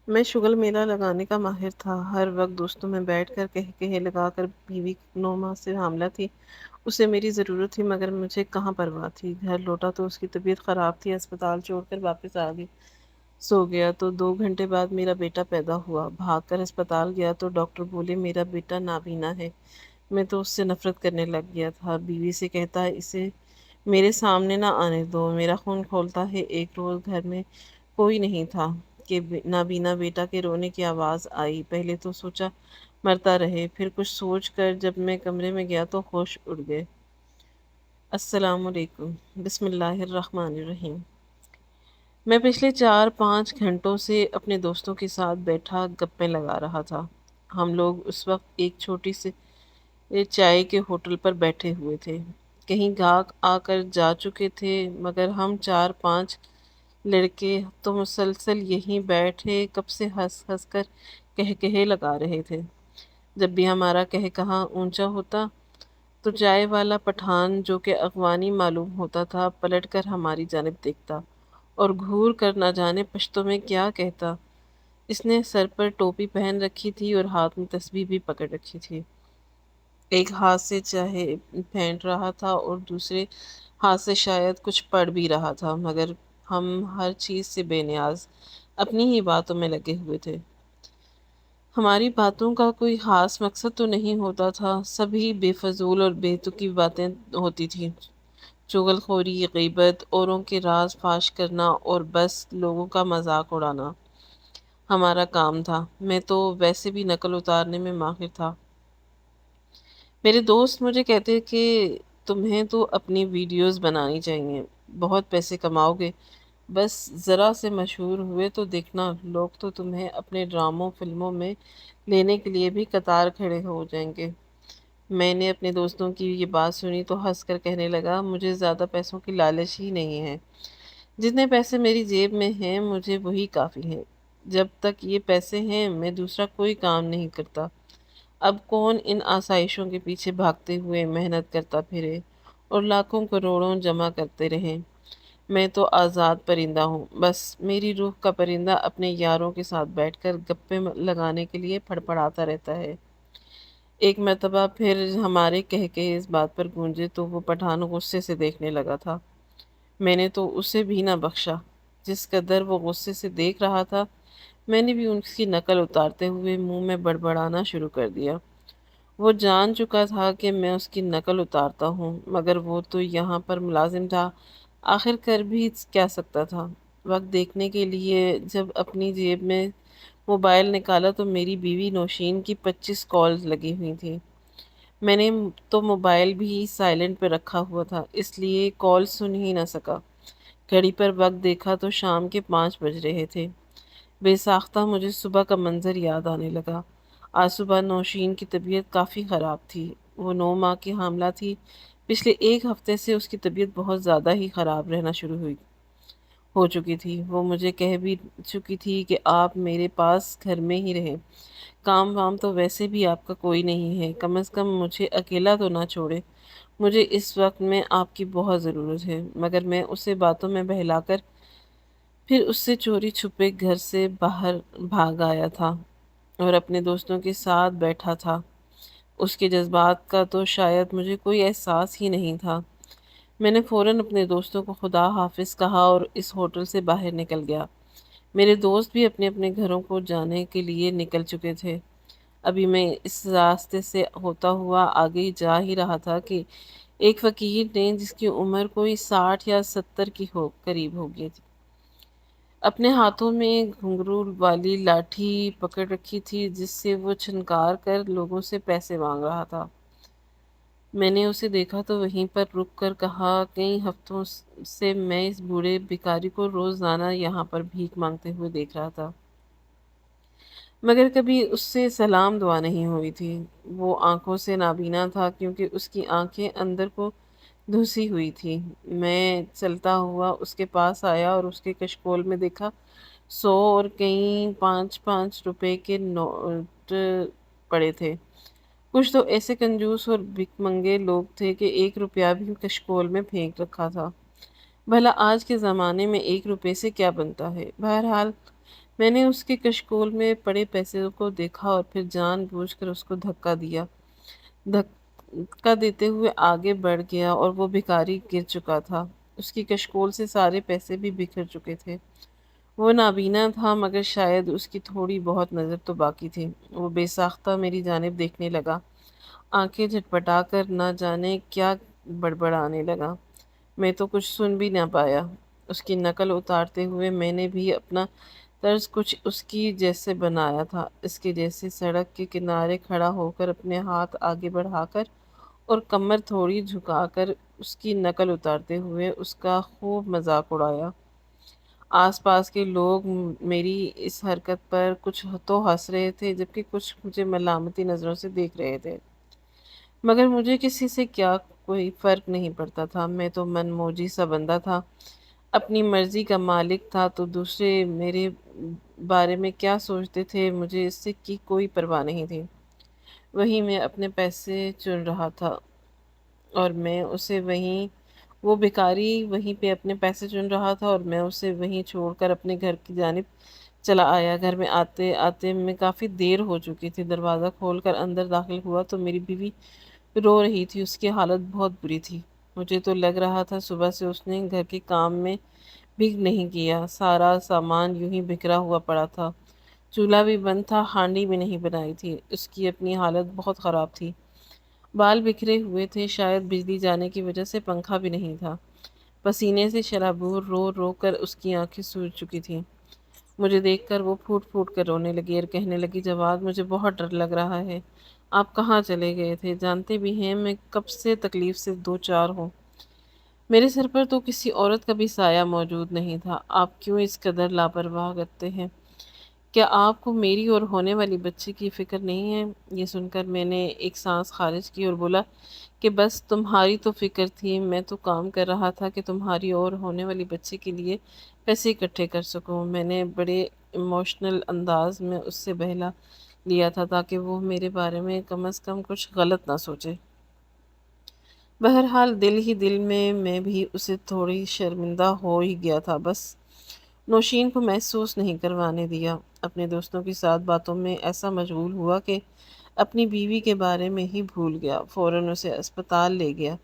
میں شغل میلہ لگانے کا ماہر تھا۔ ہر وقت دوستوں میں بیٹھ کر کہے لگا کر بیوی 9 ماہ سے حاملہ تھی، اسے میری ضرورت تھی مگر مجھے کہاں پرواہ تھی۔ گھر لوٹا تو اس کی طبیعت خراب تھی، اسپتال چھوڑ کر واپس آ گئی۔ سو گیا تو 2 گھنٹے بعد میرا بیٹا پیدا ہوا۔ بھاگ کر اسپتال گیا تو ڈاکٹر بولے میرا بیٹا نابینا ہے۔ میں تو اس سے نفرت کرنے لگ گیا تھا۔ بیوی سے کہتا ہے اسے میرے سامنے نہ آنے دو۔ میرا خون کھولتا ہے۔ ایک روز گھر میں کوئی نہیں تھا کہ نابینا بیٹا کے رونے کی آواز آئی۔ پہلے تو سوچا مرتا رہے، پھر کچھ سوچ کر جب میں کمرے میں گیا تو ہوش اڑ گئے۔ السلام علیکم۔ بسم اللہ الرحمن الرحیم۔ میں پچھلے 4-5 گھنٹوں سے اپنے دوستوں کے ساتھ بیٹھا گپیں لگا رہا تھا۔ ہم لوگ اس وقت ایک چھوٹی سی چائے کے ہوٹل پر بیٹھے ہوئے تھے۔ کہیں گاہک آ کر جا چکے تھے مگر ہم 4-5 لڑکے تو مسلسل یہیں بیٹھے کب سے ہنس ہنس کر کہے لگا رہے تھے۔ جب بھی ہمارا کہا اونچا ہوتا تو چائے والا پٹھان جو کہ افغانی معلوم ہوتا تھا پلٹ کر ہماری جانب دیکھتا اور گھور کر نہ جانے پشتو میں کیا کہتا۔ اس نے سر پر ٹوپی پہن رکھی تھی اور ہاتھ میں تسبیح بھی پکڑ رکھی تھی۔ ایک ہاتھ سے چائے پھینٹ رہا تھا اور دوسرے ہاتھ سے شاید کچھ پڑھ بھی رہا تھا مگر ہم ہر چیز سے بے نیاز اپنی ہی باتوں میں لگے ہوئے تھے۔ ہماری باتوں کا کوئی خاص مقصد تو نہیں ہوتا تھا، سبھی بے فضول اور بے تکی باتیں ہوتی تھیں۔ چغل خوری، غیبت، اوروں کے راز فاش کرنا اور بس لوگوں کا مذاق اڑانا ہمارا کام تھا۔ میں تو ویسے بھی نقل اتارنے میں ماہر تھا۔ میرے دوست مجھے کہتے کہ تمہیں تو اپنی ویڈیوز بنانی چاہیے، بہت پیسے کماؤ گے، بس ذرا سے مشہور ہوئے تو دیکھنا لوگ تو تمہیں اپنے ڈراموں فلموں میں لینے کے لیے بھی قطار کھڑے ہو جائیں گے۔ میں نے اپنے دوستوں کی یہ بات سنی تو ہنس کر کہنے لگا مجھے زیادہ پیسوں کی لالچ ہی نہیں ہے، جتنے پیسے میری جیب میں ہیں مجھے وہی کافی ہیں۔ جب تک یہ پیسے ہیں میں دوسرا کوئی کام نہیں کرتا۔ اب کون ان آسائشوں کے پیچھے بھاگتے ہوئے محنت کرتا پھرے اور لاکھوں کروڑوں جمع کرتے رہیں۔ میں تو آزاد پرندہ ہوں، بس میری روح کا پرندہ اپنے یاروں کے ساتھ بیٹھ کر گپے لگانے کے لیے پھڑپڑاتا رہتا ہے۔ ایک مرتبہ پھر ہمارے اس بات پر گونجے تو وہ پٹھان غصے سے دیکھنے لگا تھا۔ میں نے تو اسے بھی نہ بخشا۔ جس قدر وہ غصے سے دیکھ رہا تھا میں نے بھی اس کی نقل اتارتے ہوئے منہ میں بڑبڑانا شروع کر دیا۔ وہ جان چکا تھا کہ میں اس کی نقل اتارتا ہوں مگر وہ تو یہاں پر ملازم تھا، آخر کر بھی کیا سکتا تھا۔ وقت دیکھنے کے لیے جب اپنی جیب میں موبائل نکالا تو میری بیوی نوشین کی 25 کالز لگی ہوئی تھی۔ میں نے تو موبائل بھی سائلنٹ پہ رکھا ہوا تھا اس لیے کال سن ہی نہ سکا۔ گھڑی پر وقت دیکھا تو شام کے 5 بج رہے تھے۔ بے ساختہ مجھے صبح کا منظر یاد آنے لگا۔ آج صبح نوشین کی طبیعت کافی خراب تھی۔ وہ 9 ماہ کی حاملہ تھی۔ پچھلے 1 ہفتے سے اس کی طبیعت بہت زیادہ ہی خراب رہنا شروع ہو چکی تھی۔ وہ مجھے کہہ بھی چکی تھی کہ آپ میرے پاس گھر میں ہی رہیں، کام وام تو ویسے بھی آپ کا کوئی نہیں ہے، کم از کم مجھے اکیلا تو نہ چھوڑے، مجھے اس وقت میں آپ کی بہت ضرورت ہے۔ مگر میں اسے باتوں میں بہلا کر پھر اس سے چوری چھپے گھر سے باہر بھاگ آیا تھا اور اپنے دوستوں کے ساتھ بیٹھا تھا۔ اس کے جذبات کا تو شاید مجھے کوئی احساس ہی نہیں تھا۔ میں نے فوراً اپنے دوستوں کو خدا حافظ کہا اور اس ہوٹل سے باہر نکل گیا۔ میرے دوست بھی اپنے اپنے گھروں کو جانے کے لیے نکل چکے تھے۔ ابھی میں اس راستے سے ہوتا ہوا آگے جا ہی رہا تھا کہ ایک فقیر نے جس کی عمر کوئی 60 یا 70 کی قریب ہوگی تھی، اپنے ہاتھوں میں گھنگرو والی لاٹھی پکڑ رکھی تھی جس سے وہ چھنکار کر لوگوں سے پیسے مانگ رہا تھا۔ میں نے اسے دیکھا تو وہیں پر رک کر کہا کئی ہفتوں سے میں اس بوڑھے بھکاری کو روزانہ یہاں پر بھیک مانگتے ہوئے دیکھ رہا تھا مگر کبھی اس سے سلام دعا نہیں ہوئی تھی۔ وہ آنکھوں سے نابینا تھا کیونکہ اس کی آنکھیں اندر کو دھسی ہوئی تھی۔ میں چلتا ہوا اس کے پاس آیا اور اس کے کشکول میں دیکھا 100 اور کئی 5-5 روپے کے نوٹ پڑے تھے۔ کچھ تو ایسے کنجوس اور بھک منگے لوگ تھے کہ 1 روپیہ بھی کشکول میں پھینک رکھا تھا۔ بھلا آج کے زمانے میں 1 روپے سے کیا بنتا ہے؟ بہرحال میں نے اس کے کشکول میں پڑے پیسے کو دیکھا اور پھر جان بوجھ کر اس کو دھکا دیا۔ دھکا دیتے ہوئے آگے بڑھ گیا اور وہ بھکاری گر چکا تھا۔ اس کی کشکول سے سارے پیسے بھی بکھر چکے تھے۔ وہ نابینا تھا مگر شاید اس کی تھوڑی بہت نظر تو باقی تھی۔ وہ بے ساختہ میری جانب دیکھنے لگا، آنکھیں جھٹپٹا کر نہ جانے کیا بڑبڑانے لگا۔ میں تو کچھ سن بھی نہ پایا۔ اس کی نقل اتارتے ہوئے میں نے بھی اپنا طرز کچھ اس کی جیسے بنایا تھا، اس کے جیسے سڑک کے کنارے کھڑا ہو کر اپنے ہاتھ آگے بڑھا کر اور کمر تھوڑی جھکا کر اس کی نقل اتارتے ہوئے اس کا خوب مذاق اڑایا۔ آس پاس کے لوگ میری اس حرکت پر کچھ تو ہنس رہے تھے جبکہ کچھ مجھے ملامتی نظروں سے دیکھ رہے تھے، مگر مجھے کسی سے کیا کوئی فرق نہیں پڑتا تھا۔ میں تو من موجی سا بندہ تھا، اپنی مرضی کا مالک تھا، تو دوسرے میرے بارے میں کیا سوچتے تھے مجھے اس سے کی کوئی پرواہ نہیں تھی۔ وہیں میں اپنے پیسے چن رہا تھا اور میں اسے وہیں وہ بھکاری وہیں پہ اپنے پیسے چن رہا تھا اور میں اسے وہیں چھوڑ کر اپنے گھر کی جانب چلا آیا۔ گھر میں آتے آتے میں کافی دیر ہو چکی تھی۔ دروازہ کھول کر اندر داخل ہوا تو میری بیوی رو رہی تھی، اس کی حالت بہت بری تھی۔ مجھے تو لگ رہا تھا صبح سے اس نے گھر کے کام میں بھی نہیں کیا، سارا سامان یوں ہی بکھرا ہوا پڑا تھا، چولہا بھی بند تھا، ہانڈی بھی نہیں بنائی تھی۔ اس کی اپنی حالت بہت خراب تھی، بال بکھرے ہوئے تھے، شاید بجلی جانے کی وجہ سے پنکھا بھی نہیں تھا۔ پسینے سے شرابور رو رو کر اس کی آنکھیں سوج چکی تھیں۔ مجھے دیکھ کر وہ پھوٹ پھوٹ کر رونے لگی اور کہنے لگی، جواد مجھے بہت ڈر لگ رہا ہے، آپ کہاں چلے گئے تھے؟ جانتے بھی ہیں میں کب سے تکلیف سے دو چار ہوں، میرے سر پر تو کسی عورت کا بھی سایہ موجود نہیں تھا، آپ کیوں اس قدر لاپرواہ کرتے ہیں؟ کیا آپ کو میری اور ہونے والی بچی کی فکر نہیں ہے؟ یہ سن کر میں نے ایک سانس خارج کی اور بولا کہ بس تمہاری تو فکر تھی، میں تو کام کر رہا تھا کہ تمہاری اور ہونے والی بچی کے لیے پیسے اکٹھے کر سکوں۔ میں نے بڑے ایموشنل انداز میں اس سے بہلا لیا تھا تاکہ وہ میرے بارے میں کم از کم کچھ غلط نہ سوچے۔ بہرحال دل ہی دل میں بھی اسے تھوڑی شرمندہ ہو ہی گیا تھا، بس نوشین کو محسوس نہیں کروانے دیا۔ اپنے دوستوں کے ساتھ باتوں میں ایسا مشغول ہوا کہ اپنی بیوی کے بارے میں ہی بھول گیا۔ فوراً اسے اسپتال لے گیا،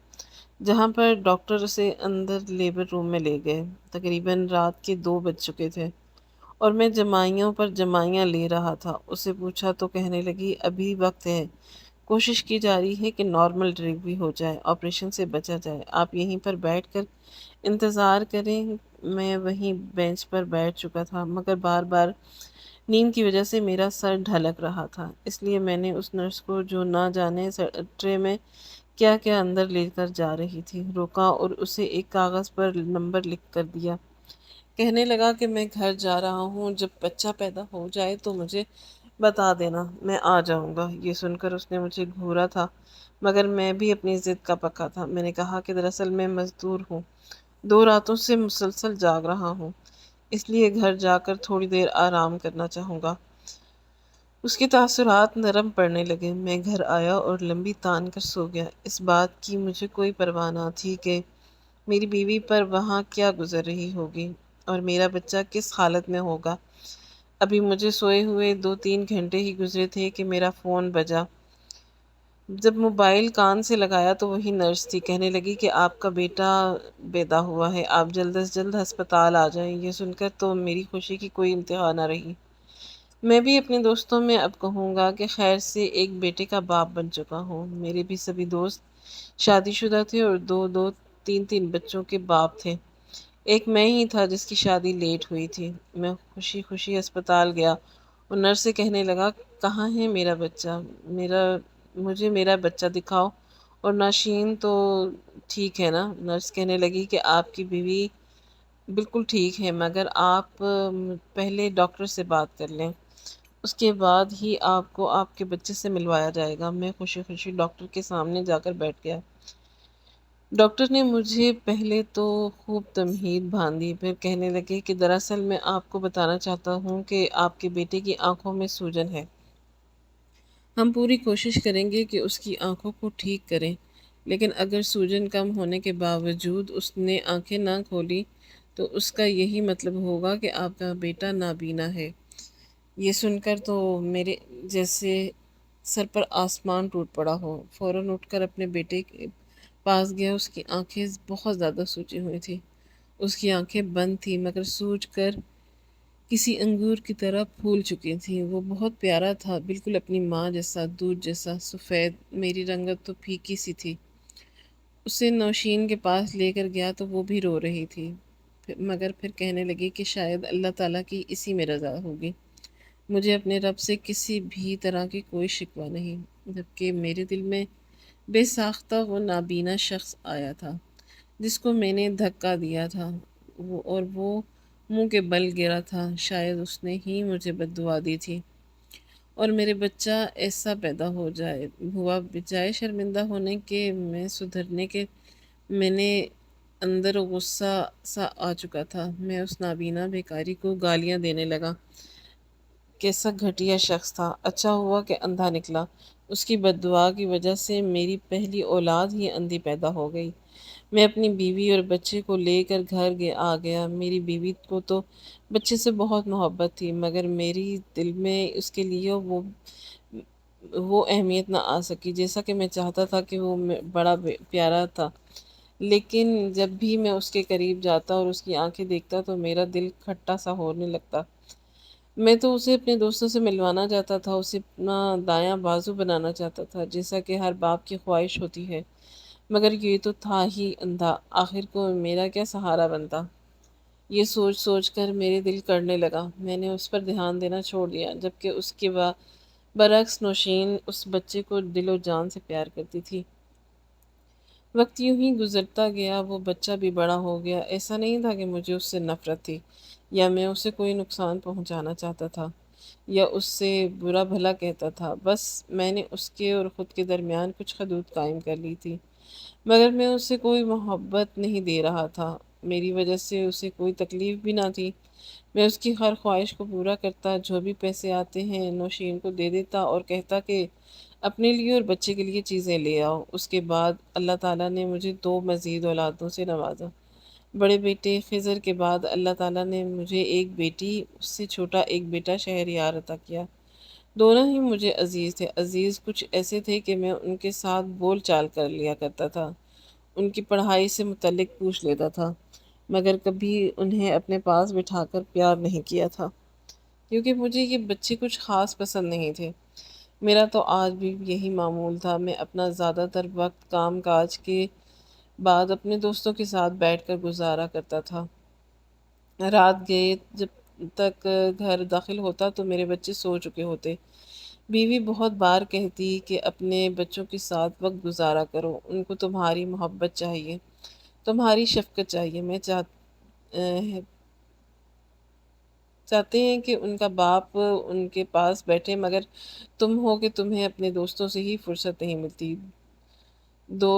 جہاں پر ڈاکٹر اسے اندر لیبر روم میں لے گئے۔ تقریباً رات کے 2 بج چکے تھے اور میں جمائیوں پر جمائیاں لے رہا تھا۔ اسے پوچھا تو کہنے لگی، ابھی وقت ہے، کوشش کی جا رہی ہے کہ نارمل ڈلیوری ہو جائے، آپریشن سے بچا جائے، آپ یہیں پر بیٹھ کر انتظار کریں۔ میں وہیں بینچ پر بیٹھ چکا تھا مگر بار بار نیند کی وجہ سے میرا سر ڈھلک رہا تھا، اس لیے میں نے اس نرس کو جو نہ جانے ٹرے میں کیا کیا اندر لے کر جا رہی تھی روکا اور اسے ایک کاغذ پر نمبر لکھ کر دیا۔ کہنے لگا کہ میں گھر جا رہا ہوں، جب بچہ پیدا ہو جائے تو مجھے بتا دینا، میں آ جاؤں گا۔ یہ سن کر اس نے مجھے گھورا تھا مگر میں بھی اپنی ضد کا پکا تھا۔ میں نے کہا کہ دراصل میں مزدور ہوں، 2 راتوں سے مسلسل جاگ رہا ہوں، اس لیے گھر جا کر تھوڑی دیر آرام کرنا چاہوں گا۔ اس کے تاثرات نرم پڑنے لگے۔ میں گھر آیا اور لمبی تان کر سو گیا۔ اس بات کی مجھے کوئی پرواہ نہ تھی کہ میری بیوی پر وہاں کیا گزر رہی ہوگی اور میرا بچہ کس حالت میں ہوگا۔ ابھی مجھے سوئے ہوئے 2-3 گھنٹے ہی گزرے تھے کہ میرا فون بجا۔ جب موبائل کان سے لگایا تو وہی نرس تھی۔ کہنے لگی کہ آپ کا بیٹا پیدا ہوا ہے، آپ جلد از جلد ہسپتال آ جائیں۔ یہ سن کر تو میری خوشی کی کوئی انتہا نہ رہی۔ میں بھی اپنے دوستوں میں اب کہوں گا کہ خیر سے ایک بیٹے کا باپ بن چکا ہوں۔ میرے بھی سبھی دوست شادی شدہ تھے اور 2-2 3-3 بچوں کے باپ تھے، ایک میں ہی تھا جس کی شادی لیٹ ہوئی تھی۔ میں خوشی خوشی اسپتال گیا اور نرس سے کہنے لگا، کہاں ہے میرا بچہ؟ مجھے میرا بچہ دکھاؤ۔ اور نوشین تو ٹھیک ہے نا؟ نرس کہنے لگی کہ آپ کی بیوی بالکل ٹھیک ہے مگر آپ پہلے ڈاکٹر سے بات کر لیں، اس کے بعد ہی آپ کو آپ کے بچے سے ملوایا جائے گا۔ میں خوشی خوشی ڈاکٹر کے سامنے جا کر بیٹھ گیا۔ ڈاکٹر نے مجھے پہلے تو خوب تمہید باندھی، پھر کہنے لگے کہ دراصل میں آپ کو بتانا چاہتا ہوں کہ آپ کے بیٹے کی آنکھوں میں سوجن ہے۔ ہم پوری کوشش کریں گے کہ اس کی آنکھوں کو ٹھیک کریں، لیکن اگر سوجن کم ہونے کے باوجود اس نے آنکھیں نہ کھولی تو اس کا یہی مطلب ہوگا کہ آپ کا بیٹا نابینا ہے۔ یہ سن کر تو میرے جیسے سر پر آسمان ٹوٹ پڑا ہو۔ فوراً اٹھ کر اپنے بیٹے کے پاس گیا۔ اس کی آنکھیں بہت زیادہ سوجی ہوئی تھیں۔ اس کی آنکھیں بند تھیں مگر سوج کر کسی انگور کی طرح پھول چکی تھیں۔ وہ بہت پیارا تھا، بالکل اپنی ماں جیسا، دودھ جیسا سفید۔ میری رنگت تو پھیکی سی تھی۔ اسے نوشین کے پاس لے کر گیا تو وہ بھی رو رہی تھی، مگر پھر کہنے لگی کہ شاید اللہ تعالیٰ کی اسی میں رضا ہوگی۔ مجھے اپنے رب سے کسی بھی طرح کی کوئی شکوہ نہیں، جبکہ میرے دل میں بے ساختہ وہ نابینا شخص آیا تھا جس کو میں نے دھکا دیا تھا، وہ منہ کے بل گرا تھا۔ شاید اس نے ہی مجھے بد دعا دی تھی اور میرے بچہ ایسا پیدا ہوا بجائے شرمندہ ہونے کے، میں سدھرنے کے، میں نے اندر غصہ سا آ چکا تھا۔ میں اس نابینا بھیکاری کو گالیاں دینے لگا۔ کیسا گھٹیا شخص تھا! اچھا ہوا کہ اندھا نکلا۔ اس کی بد دعا کی وجہ سے میری پہلی اولاد ہی اندھی پیدا ہو گئی۔ میں اپنی بیوی اور بچے کو لے کر گھر آ گیا۔ میری بیوی کو تو بچے سے بہت محبت تھی، مگر میری دل میں اس کے لیے وہ اہمیت نہ آ سکی جیسا کہ میں چاہتا تھا کہ وہ بڑا پیارا تھا۔ لیکن جب بھی میں اس کے قریب جاتا اور اس کی آنکھیں دیکھتا تو میرا دل کھٹا سا ہونے لگتا۔ میں تو اسے اپنے دوستوں سے ملوانا چاہتا تھا، اسے اپنا دایاں بازو بنانا چاہتا تھا، جیسا کہ ہر باپ کی خواہش ہوتی ہے، مگر یہ تو تھا ہی اندھا۔ آخر کو میرا کیا سہارا بنتا؟ یہ سوچ سوچ کر میرے دل کرنے لگا۔ میں نے اس پر دھیان دینا چھوڑ دیا، جبکہ اس کے برعکس نوشین اس بچے کو دل و جان سے پیار کرتی تھی۔ وقت یوں ہی گزرتا گیا، وہ بچہ بھی بڑا ہو گیا۔ ایسا نہیں تھا کہ مجھے اس سے نفرت تھی یا میں اسے کوئی نقصان پہنچانا چاہتا تھا یا اس سے برا بھلا کہتا تھا، بس میں نے اس کے اور خود کے درمیان کچھ حدود قائم کر لی تھی، مگر میں اسے کوئی محبت نہیں دے رہا تھا۔ میری وجہ سے اسے کوئی تکلیف بھی نہ تھی۔ میں اس کی ہر خواہش کو پورا کرتا، جو بھی پیسے آتے ہیں نوشین کو دے دیتا اور کہتا کہ اپنے لیے اور بچے کے لیے چیزیں لے آؤ۔ اس کے بعد اللہ تعالیٰ نے مجھے 2 مزید اولادوں سے نوازا۔ بڑے بیٹے خضر کے بعد اللہ تعالیٰ نے مجھے ایک بیٹی، اس سے چھوٹا ایک بیٹا شہریار عطا کیا۔ دونوں ہی مجھے عزیز تھے۔ عزیز کچھ ایسے تھے کہ میں ان کے ساتھ بول چال کر لیا کرتا تھا، ان کی پڑھائی سے متعلق پوچھ لیتا تھا، مگر کبھی انہیں اپنے پاس بٹھا کر پیار نہیں کیا تھا، کیونکہ مجھے یہ بچے کچھ خاص پسند نہیں تھے۔ میرا تو آج بھی یہی معمول تھا۔ میں اپنا زیادہ تر وقت کام کاج کے بعد اپنے دوستوں کے ساتھ بیٹھ کر گزارا کرتا تھا۔ رات گئے جب تک گھر داخل ہوتا تو میرے بچے سو چکے ہوتے۔ بیوی بہت بار کہتی کہ اپنے بچوں کے ساتھ وقت گزارا کرو، ان کو تمہاری محبت چاہیے، تمہاری شفقت چاہیے۔ میں چاہتے ہیں کہ ان کا باپ ان کے پاس بیٹھے، مگر تم ہو کہ تمہیں اپنے دوستوں سے ہی فرصت نہیں ملتی۔ دو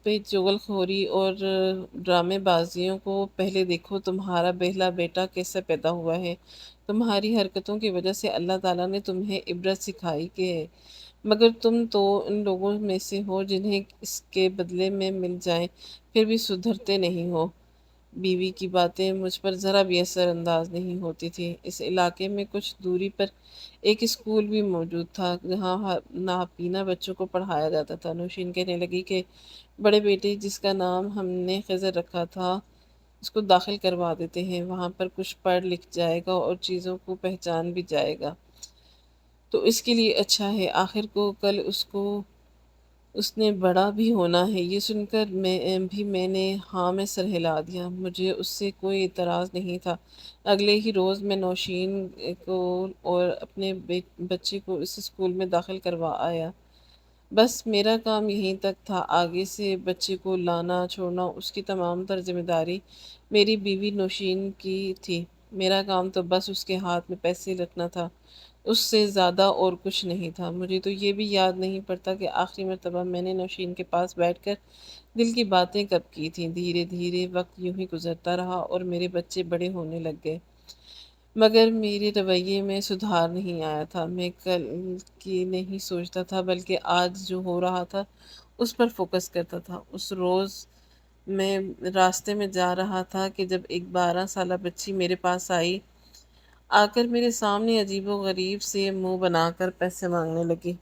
پہ چغل خوری اور ڈرامے بازیوں کو پہلے دیکھو، تمہارا بہلا بیٹا کیسا پیدا ہوا ہے۔ تمہاری حرکتوں کی وجہ سے اللہ تعالیٰ نے تمہیں عبرت سکھائی کہ مگر تم تو ان لوگوں میں سے ہو جنہیں اس کے بدلے میں مل جائیں پھر بھی سدھرتے نہیں ہو۔ بیوی کی باتیں مجھ پر ذرا بھی اثر انداز نہیں ہوتی تھی۔ اس علاقے میں کچھ دوری پر ایک اسکول بھی موجود تھا جہاں نابینا بچوں کو پڑھایا جاتا تھا۔ نوشین کہنے لگی کہ بڑے بیٹے جس کا نام ہم نے خضر رکھا تھا اس کو داخل کروا دیتے ہیں، وہاں پر کچھ پڑھ لکھ جائے گا اور چیزوں کو پہچان بھی جائے گا تو اس کے لیے اچھا ہے، آخر کو کل اس نے بڑا بھی ہونا ہے۔ یہ سن کر میں نے ہاں میں سر ہلا دیا۔ مجھے اس سے کوئی اعتراض نہیں تھا۔ اگلے ہی روز میں نوشین کو اور اپنے بچے کو اس اسکول میں داخل کروا آیا۔ بس میرا کام یہیں تک تھا، آگے سے بچے کو لانا چھوڑنا اس کی تمام تر ذمہ داری میری بیوی نوشین کی تھی۔ میرا کام تو بس اس کے ہاتھ میں پیسے رکھنا تھا، اس سے زیادہ اور کچھ نہیں تھا۔ مجھے تو یہ بھی یاد نہیں پڑتا کہ آخری مرتبہ میں نے نوشین کے پاس بیٹھ کر دل کی باتیں کب کی تھیں۔ دھیرے دھیرے وقت یوں ہی گزرتا رہا اور میرے بچے بڑے ہونے لگ گئے، مگر میرے رویے میں سدھار نہیں آیا تھا۔ میں کل کی نہیں سوچتا تھا بلکہ آج جو ہو رہا تھا اس پر فوکس کرتا تھا۔ اس روز میں راستے میں جا رہا تھا کہ جب ایک 12 سالہ بچی میرے پاس آئی۔ آکر میرے سامنے عجیب و غریب سے منہ بنا کر پیسے مانگنے لگی۔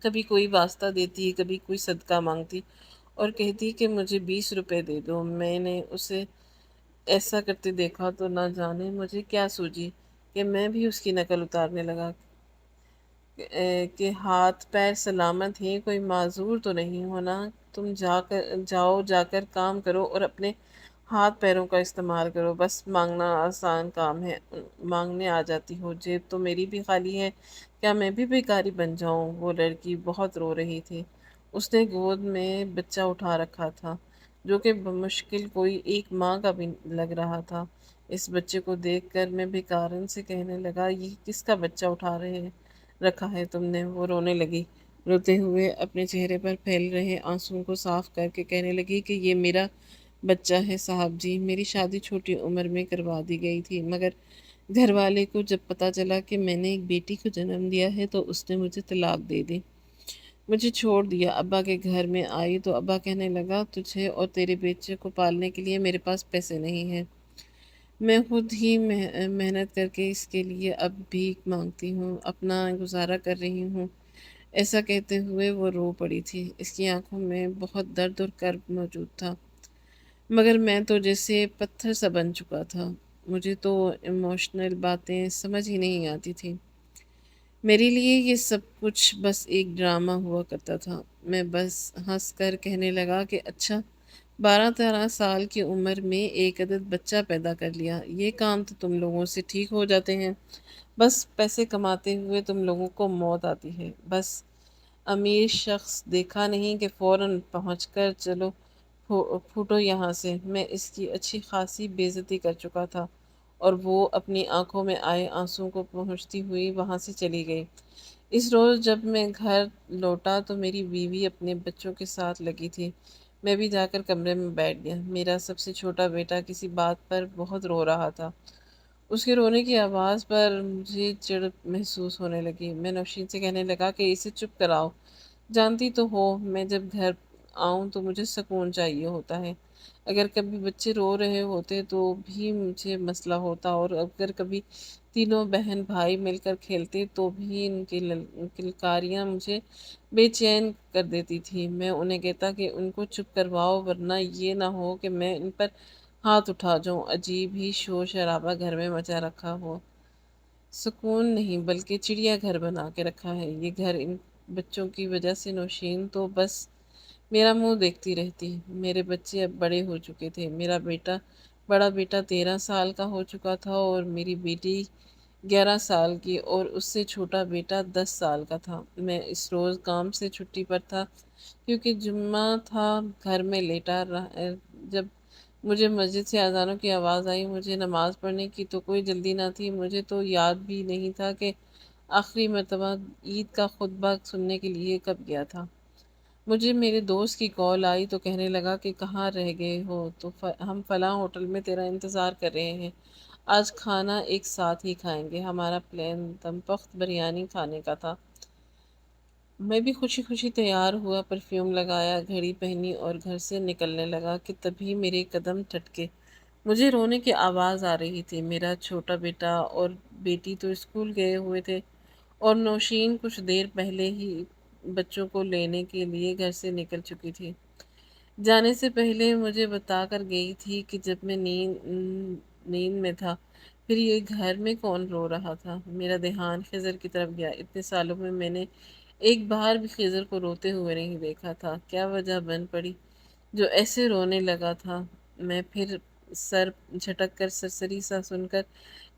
کبھی کوئی واسطہ دیتی، کبھی کوئی صدقہ مانگتی اور کہتی کہ مجھے 20 روپے دے دو۔ میں نے اسے ایسا کرتے دیکھا تو نہ جانے مجھے کیا سوجی کہ میں بھی اس کی نقل اتارنے لگا کہ ہاتھ پیر سلامت ہیں، کوئی معذور تو نہیں ہونا، تم جا کر کام کرو اور اپنے ہاتھ پیروں کا استعمال کرو، بس مانگنا آسان کام ہے، مانگنے آ جاتی ہو، جیب تو میری بھی خالی ہے، کیا میں بھی بیکاری بن جاؤں؟ وہ لڑکی بہت رو رہی تھی۔ اس نے گود میں بچہ اٹھا رکھا تھا جو کہ بمشکل کوئی 1 ماہ کا بھی لگ رہا تھا۔ اس بچے کو دیکھ کر میں بیکارن سے کہنے لگا، یہ کس کا بچہ اٹھا رکھا ہے تم نے؟ وہ رونے لگی، روتے ہوئے اپنے چہرے پر پھیل رہے آنسوؤں کو صاف کر کے کہنے لگی کہ یہ میرا بچہ ہے صاحب جی، میری شادی چھوٹی عمر میں کروا دی گئی تھی، مگر گھر والے کو جب پتہ چلا کہ میں نے ایک بیٹی کو جنم دیا ہے تو اس نے مجھے طلاق دے دی، مجھے چھوڑ دیا۔ ابا کے گھر میں آئی تو ابا کہنے لگا، تجھے اور تیرے بیٹے کو پالنے کے لیے میرے پاس پیسے نہیں ہیں، میں خود ہی محنت کر کے اس کے لیے اب بھیک مانگتی ہوں، اپنا گزارا کر رہی ہوں۔ ایسا کہتے ہوئے وہ رو پڑی تھی۔ اس کی آنکھوں میں بہت درد اور کرب موجود تھا، مگر میں تو جیسے پتھر سا بن چکا تھا، مجھے تو ایموشنل باتیں سمجھ ہی نہیں آتی تھی۔ میرے لیے یہ سب کچھ بس ایک ڈرامہ ہوا کرتا تھا۔ میں بس ہنس کر کہنے لگا کہ اچھا، 12-13 سال کی عمر میں ایک عدد بچہ پیدا کر لیا، یہ کام تو تم لوگوں سے ٹھیک ہو جاتے ہیں، بس پیسے کماتے ہوئے تم لوگوں کو موت آتی ہے، بس امیر شخص دیکھا نہیں کہ فوراً پہنچ کر چلو پھوٹو یہاں سے۔ میں اس کی اچھی خاصی بے عزتی کر چکا تھا اور وہ اپنی آنکھوں میں آئے آنسوؤں کو پہنچتی ہوئی وہاں سے چلی گئی۔ اس روز جب میں گھر لوٹا تو میری بیوی اپنے بچوں کے ساتھ لگی تھی۔ میں بھی جا کر کمرے میں بیٹھ گیا۔ میرا سب سے چھوٹا بیٹا کسی بات پر بہت رو رہا تھا۔ اس کے رونے کی آواز پر مجھے چڑ محسوس ہونے لگی۔ میں نوشین سے کہنے لگا کہ اسے چپ کراؤ، جانتی تو ہو میں جب گھر آؤں تو مجھے سکون چاہیے ہوتا ہے، اگر کبھی بچے رو رہے ہوتے تو بھی مجھے مسئلہ ہوتا، اور اگر کبھی تینوں بہن بھائی مل کر کھیلتے تو بھی ان کی کلکاریاں مجھے بے چین کر دیتی تھی۔ میں انہیں کہتا کہ ان کو چپ کرواؤ، ورنہ یہ نہ ہو کہ میں ان پر ہاتھ اٹھا جاؤں۔ عجیب ہی شور شرابہ گھر میں مچا رکھا ہو، سکون نہیں بلکہ چڑیا گھر بنا کے رکھا ہے یہ گھر ان بچوں کی وجہ سے۔ نوشین تو بس میرا منہ دیکھتی رہتی۔ میرے بچے اب بڑے ہو چکے تھے۔ میرا بڑا بیٹا 13 سال کا ہو چکا تھا اور میری بیٹی 11 سال کی، اور اس سے چھوٹا بیٹا 10 سال کا تھا۔ میں اس روز کام سے چھٹی پر تھا کیونکہ جمعہ تھا، گھر میں لیٹا رہا۔ جب مجھے مسجد سے اذانوں کی آواز آئی، مجھے نماز پڑھنے کی تو کوئی جلدی نہ تھی، مجھے تو یاد بھی نہیں تھا کہ آخری مرتبہ عید کا خطبہ سننے کے لیے کب گیا تھا۔ مجھے میرے دوست کی کال آئی تو کہنے لگا کہ کہاں رہ گئے ہو؟ تو ہم فلاں ہوٹل میں تیرا انتظار کر رہے ہیں، آج کھانا ایک ساتھ ہی کھائیں گے۔ ہمارا پلان دم پخت بریانی کھانے کا تھا۔ میں بھی خوشی خوشی تیار ہوا، پرفیوم لگایا، گھڑی پہنی اور گھر سے نکلنے لگا کہ تبھی میرے قدم ٹھٹکے۔ مجھے رونے کی آواز آ رہی تھی۔ میرا چھوٹا بیٹا اور بیٹی تو اسکول گئے ہوئے تھے اور نوشین کچھ دیر پہلے ہی بچوں کو لینے کے لیے گھر سے نکل چکی تھی۔ جانے سے پہلے مجھے بتا کر گئی تھی کہ جب میں نیند میں تھا پھر یہ گھر میں کون رو رہا تھا۔ میرا دھیان خضر کی طرف گیا۔ اتنے سالوں میں نے ایک بار بھی خضر کو روتے ہوئے نہیں دیکھا تھا۔ کیا وجہ بن پڑی جو ایسے رونے لگا تھا؟ میں پھر سر جھٹک کر سرسری سا سن کر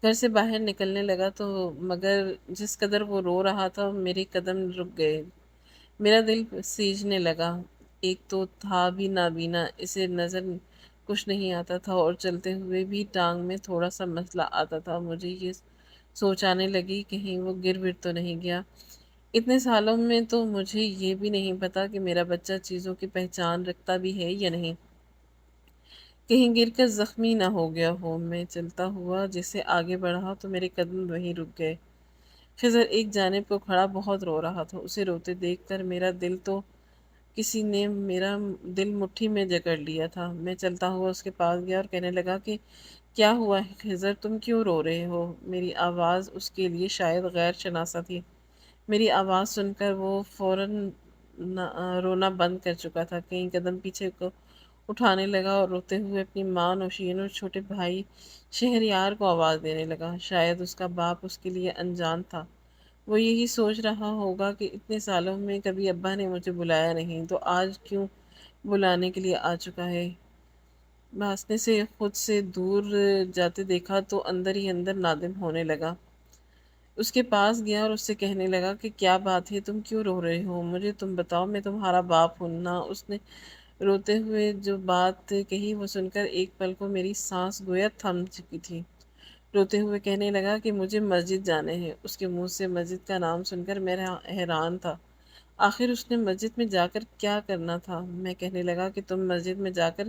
گھر سے باہر نکلنے لگا تو مگر جس قدر وہ رو رہا تھا میرے قدم رک گئے، میرا دل سیجنے لگا۔ ایک تو تھا بھی نابینا، اسے نظر کچھ نہیں آتا تھا اور چلتے ہوئے بھی ٹانگ میں تھوڑا سا مسئلہ آتا تھا۔ مجھے یہ سوچ آنے لگی کہیں وہ گر ور تو نہیں گیا۔ اتنے سالوں میں تو مجھے یہ بھی نہیں پتا کہ میرا بچہ چیزوں کی پہچان رکھتا بھی ہے یا نہیں، کہیں گر کر زخمی نہ ہو گیا ہو۔ میں چلتا ہوا جیسے آگے بڑھا تو میرے قدم وہیں رک گئے۔ خضر ایک جانب کو کھڑا بہت رو رہا تھا۔ اسے روتے دیکھ کر میرا دل تو کسی نے میرا دل مٹھی میں جکڑ لیا تھا۔ میں چلتا ہوا اس کے پاس گیا اور کہنے لگا کہ کیا ہوا ہے خضر، تم کیوں رو رہے ہو؟ میری آواز اس کے لیے شاید غیر شناسا تھی۔ میری آواز سن کر وہ فوراً رونا بند کر چکا تھا، کئی قدم پیچھے کو اٹھانے لگا اور روتے ہوئے اپنی ماں نوشین اور چھوٹے بھائی شہریار کو آواز دینے لگا۔ شاید اس کا باپ اس کے لیے انجان تھا، وہ یہی سوچ رہا ہوگا کہ اتنے سالوں میں کبھی ابا نے مجھے بلایا نہیں تو آج کیوں بلانے کے لیے آ چکا ہے۔ بھانسنے سے خود سے دور جاتے دیکھا تو اندر ہی اندر نادم ہونے لگا۔ اس کے پاس گیا اور اس سے کہنے لگا کہ کیا بات ہے، تم کیوں رو رہے ہو؟ مجھے تم بتاؤ، میں تمہارا باپ ہوں نا۔ اس نے روتے ہوئے جو بات کہی وہ سن کر ایک پل کو میری سانس گویا تھم چکی تھی۔ روتے ہوئے کہنے لگا کہ مجھے مسجد جانے ہیں۔ اس کے منہ سے مسجد کا نام سن کر میں حیران تھا۔ آخر اس نے مسجد میں جا کر کیا کرنا تھا؟ میں کہنے لگا کہ تم مسجد میں جا کر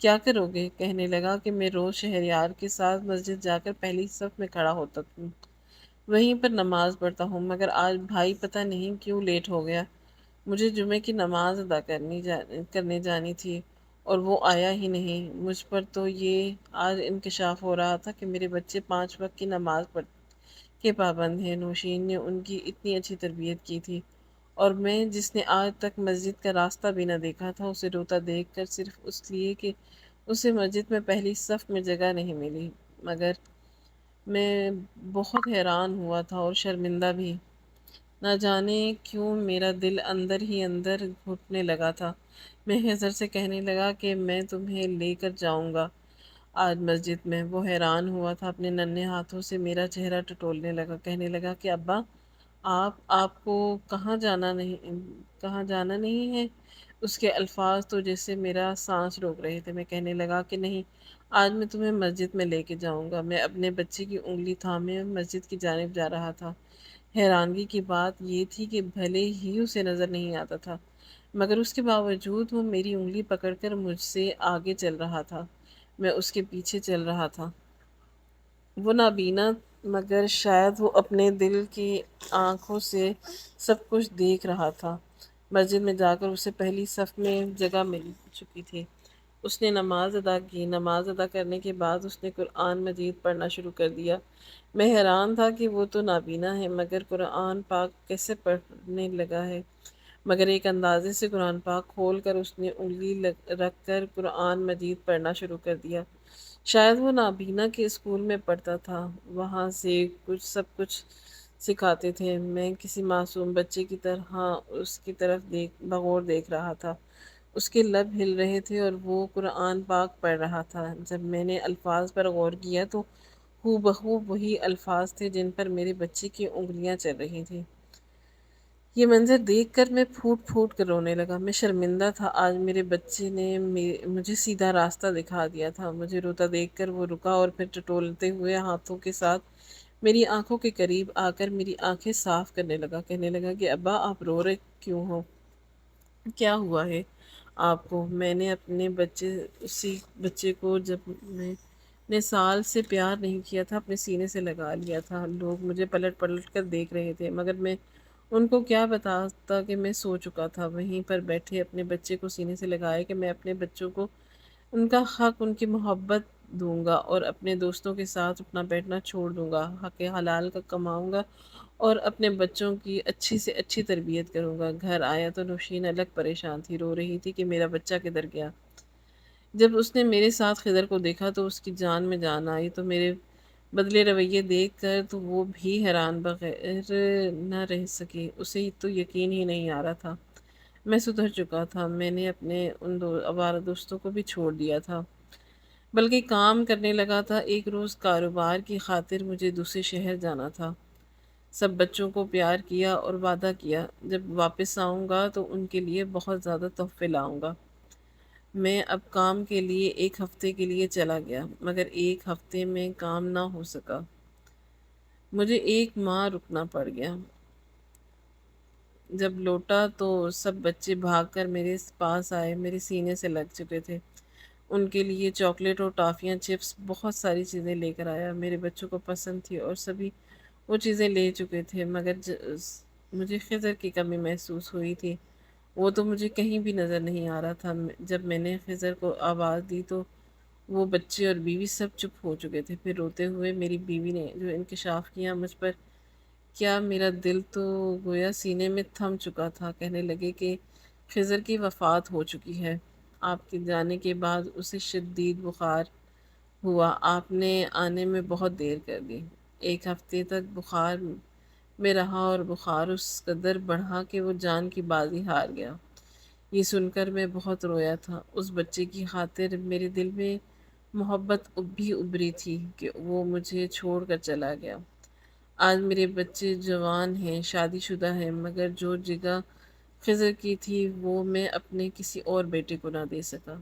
کیا کرو گے؟ کہنے لگا کہ میں روز شہریار کے ساتھ مسجد جا کر پہلی صف میں کھڑا ہوتا ہوں، وہیں پر نماز پڑھتا ہوں، مگر آج بھائی پتہ نہیں کیوں لیٹ ہو گیا۔ مجھے جمعے کی نماز ادا کرنے جانی تھی اور وہ آیا ہی نہیں۔ مجھ پر تو یہ آج انکشاف ہو رہا تھا کہ میرے بچے 5 وقت کی نماز پڑھ کے پابند ہیں۔ نوشین نے ان کی اتنی اچھی تربیت کی تھی، اور میں جس نے آج تک مسجد کا راستہ بھی نہ دیکھا تھا، اسے روتا دیکھ کر صرف اس لیے کہ اسے مسجد میں پہلی صف میں جگہ نہیں ملی، مگر میں بہت حیران ہوا تھا اور شرمندہ بھی۔ نہ جانے کیوں میرا دل اندر ہی اندر گھٹنے لگا تھا۔ میں خضر سے کہنے لگا کہ میں تمہیں لے کر جاؤں گا آج مسجد میں۔ وہ حیران ہوا تھا، اپنے ننھے ہاتھوں سے میرا چہرہ ٹٹولنے لگا، کہنے لگا کہ ابا، آپ کو کہاں جانا نہیں ہے؟ اس کے الفاظ تو جیسے میرا سانس روک رہے تھے۔ میں کہنے لگا کہ نہیں، آج میں تمہیں مسجد میں لے کے جاؤں گا۔ میں اپنے بچے کی انگلی تھامے مسجد کی جانب جا رہا تھا۔ حیرانگی کی بات یہ تھی کہ بھلے ہی اسے نظر نہیں آتا تھا، مگر اس کے باوجود وہ میری انگلی پکڑ کر مجھ سے آگے چل رہا تھا۔ میں اس کے پیچھے چل رہا تھا۔ وہ نابینا مگر شاید وہ اپنے دل کی آنکھوں سے سب کچھ دیکھ رہا تھا۔ مسجد میں جا کر اسے پہلی صف میں جگہ مل چکی تھی۔ اس نے نماز ادا کی۔ نماز ادا کرنے کے بعد اس نے قرآن مجید پڑھنا شروع کر دیا۔ میں حیران تھا کہ وہ تو نابینا ہے مگر قرآن پاک کیسے پڑھنے لگا ہے، مگر ایک اندازے سے قرآن پاک کھول کر اس نے انگلی رکھ کر قرآن مجید پڑھنا شروع کر دیا۔ شاید وہ نابینا کے اسکول میں پڑھتا تھا، وہاں سے سب کچھ سکھاتے تھے۔ میں کسی معصوم بچے کی طرح اس کی طرف بغور دیکھ رہا تھا۔ اس کے لب ہل رہے تھے اور وہ قرآن پاک پڑھ رہا تھا۔ جب میں نے الفاظ پر غور کیا تو ہو بہو وہی الفاظ تھے جن پر میرے بچے کی انگلیاں چل رہی تھیں۔ یہ منظر دیکھ کر میں پھوٹ پھوٹ کر رونے لگا۔ میں شرمندہ تھا، آج میرے بچے نے مجھے سیدھا راستہ دکھا دیا تھا۔ مجھے روتا دیکھ کر وہ رکا اور پھر ٹٹولتے ہوئے ہاتھوں کے ساتھ میری آنکھوں کے قریب آ کر میری آنکھیں صاف کرنے لگا، کہنے لگا کہ ابا، آپ رو رہے کیوں ہو؟ کیا ہوا ہے آپ کو؟ میں نے اپنے اسی بچے کو جب میں نے سال سے پیار نہیں کیا تھا اپنے سینے سے لگا لیا تھا۔ لوگ مجھے پلٹ پلٹ کر دیکھ رہے تھے، مگر میں ان کو کیا بتاتا کہ میں سو چکا تھا، وہیں پر بیٹھے اپنے بچے کو سینے سے لگائے کہ میں اپنے بچوں کو ان کا حق، ان کی محبت دوں گا اور اپنے دوستوں کے ساتھ اٹھنا بیٹھنا چھوڑ دوں گا، حق حلال کا کماؤں گا اور اپنے بچوں کی اچھی سے اچھی تربیت کروں گا۔ گھر آیا تو نوشین الگ پریشان تھی، رو رہی تھی کہ میرا بچہ کدھر گیا۔ جب اس نے میرے ساتھ خضر کو دیکھا تو اس کی جان میں جان آئی، تو میرے بدلے رویے دیکھ کر تو وہ بھی حیران بغیر نہ رہ سکی۔ اسے تو یقین ہی نہیں آ رہا تھا میں سدھر چکا تھا۔ میں نے اپنے ان آوارہ دوستوں کو بھی چھوڑ دیا تھا، بلکہ کام کرنے لگا تھا۔ ایک روز کاروبار کی خاطر مجھے دوسرے شہر جانا تھا۔ سب بچوں کو پیار کیا اور وعدہ کیا جب واپس آؤں گا تو ان کے لیے بہت زیادہ تحفے لاؤں گا۔ میں اب کام کے لیے 1 ہفتے کے لیے چلا گیا، مگر 1 ہفتے میں کام نہ ہو سکا۔ مجھے 1 ماہ رکنا پڑ گیا۔ جب لوٹا تو سب بچے بھاگ کر میرے پاس آئے، میرے سینے سے لگ چکے تھے۔ ان کے لیے چاکلیٹ اور ٹافیاں، چپس، بہت ساری چیزیں لے کر آیا، میرے بچوں کو پسند تھی اور سبھی وہ چیزیں لے چکے تھے، مگر مجھے خضر کی کمی محسوس ہوئی تھی۔ وہ تو مجھے کہیں بھی نظر نہیں آ رہا تھا۔ جب میں نے خضر کو آواز دی تو وہ بچے اور بیوی سب چپ ہو چکے تھے۔ پھر روتے ہوئے میری بیوی نے جو انکشاف کیا مجھ پر، کیا میرا دل تو گویا سینے میں تھم چکا تھا۔ کہنے لگے کہ خضر کی وفات ہو چکی ہے، آپ کے جانے کے بعد اسے شدید بخار ہوا، آپ نے آنے میں بہت دیر کر دی۔ 1 ہفتے تک بخار میں رہا اور بخار اس قدر بڑھا کہ وہ جان کی بازی ہار گیا۔ یہ سن کر میں بہت رویا تھا۔ اس بچے کی خاطر میرے دل میں محبت بھی ابری تھی کہ وہ مجھے چھوڑ کر چلا گیا۔ آج میرے بچے جوان ہیں، شادی شدہ ہیں، مگر جو جگہ خضر کی تھی وہ میں اپنے کسی اور بیٹے کو نہ دے سکا۔